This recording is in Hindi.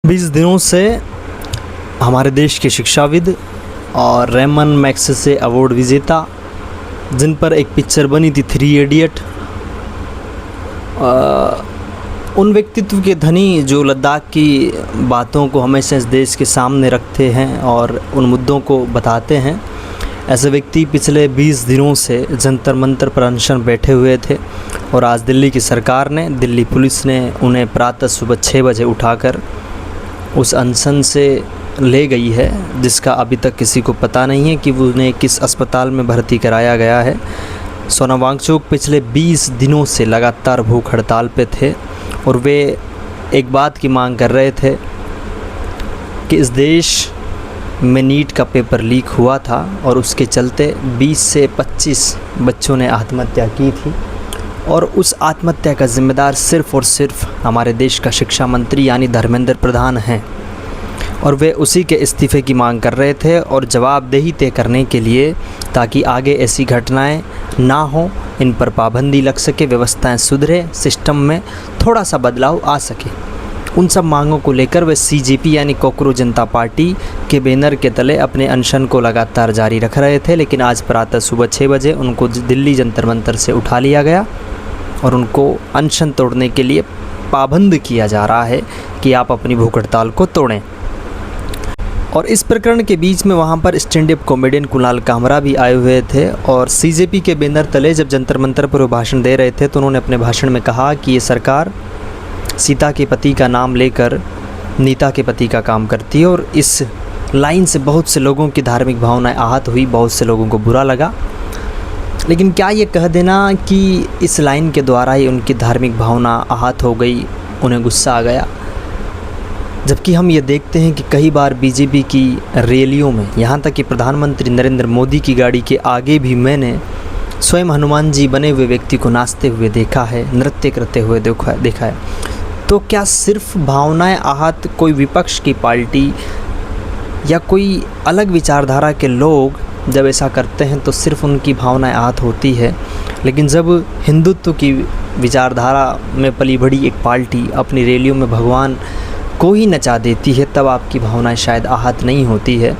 20 दिनों से हमारे देश के शिक्षाविद और रेमन मैग्सेसे अवार्ड विजेता, जिन पर एक पिक्चर बनी थी 3 इडियट, उन व्यक्तित्व के धनी जो लद्दाख की बातों को हमेशा इस देश के सामने रखते हैं और उन मुद्दों को बताते हैं, ऐसे व्यक्ति पिछले 20 दिनों से जंतर मंतर पर अनशन बैठे हुए थे। और आज दिल्ली की सरकार ने, दिल्ली पुलिस ने उन्हें प्रातः सुबह 6 बजे उठाकर उस अनशन से ले गई है, जिसका अभी तक किसी को पता नहीं है कि उन्हें किस अस्पताल में भर्ती कराया गया है। सोना वांगचुक पिछले 20 दिनों से लगातार भूख हड़ताल पे थे और वे एक बात की मांग कर रहे थे कि इस देश में नीट का पेपर लीक हुआ था और उसके चलते 20 से 25 बच्चों ने आत्महत्या की थी और उस आत्महत्या का जिम्मेदार सिर्फ़ और सिर्फ हमारे देश का शिक्षा मंत्री यानी धर्मेंद्र प्रधान हैं। और वे उसी के इस्तीफ़े की मांग कर रहे थे और जवाबदेही तय करने के लिए, ताकि आगे ऐसी घटनाएं ना हो, इन पर पाबंदी लग सके, व्यवस्थाएं सुधरे, सिस्टम में थोड़ा सा बदलाव आ सके। उन सब मांगों को लेकर वे सीजेपी यानी कॉकरोच जनता पार्टी के बैनर के तले अपने अनशन को लगातार जारी रख रहे थे। लेकिन आज प्रातः सुबह 6 बजे उनको दिल्ली जंतर मंतर से उठा लिया गया और उनको अनशन तोड़ने के लिए पाबंद किया जा रहा है कि आप अपनी भूख हड़ताल को तोड़ें। और इस प्रकरण के बीच में वहाँ पर stand up comedian Kunal Kamra भी आए हुए थे और सीजेपी के बैनर तले जब जंतर मंतर पर वो भाषण दे रहे थे तो उन्होंने अपने भाषण में कहा कि ये सरकार सीता के पति का नाम लेकर नीता के पति का काम करती है। और इस लाइन से बहुत से लोगों की धार्मिक भावनाएं आहत हुई, बहुत से लोगों को बुरा लगा। लेकिन क्या ये कह देना कि इस लाइन के द्वारा ही उनकी धार्मिक भावना आहत हो गई, उन्हें गुस्सा आ गया? जबकि हम ये देखते हैं कि कई बार बीजेपी की रैलियों में, यहाँ तक कि प्रधानमंत्री नरेंद्र मोदी की गाड़ी के आगे भी मैंने स्वयं हनुमान जी बने हुए व्यक्ति को नाचते हुए देखा है, नृत्य करते हुए देखा है। तो क्या सिर्फ भावनाएं आहत कोई विपक्ष की पार्टी या कोई अलग विचारधारा के लोग जब ऐसा करते हैं तो सिर्फ उनकी भावनाएं आहत होती है, लेकिन जब हिंदुत्व की विचारधारा में पली बड़ी एक पार्टी अपनी रैलियों में भगवान को ही नचा देती है, तब आपकी भावनाएं शायद आहत नहीं होती है।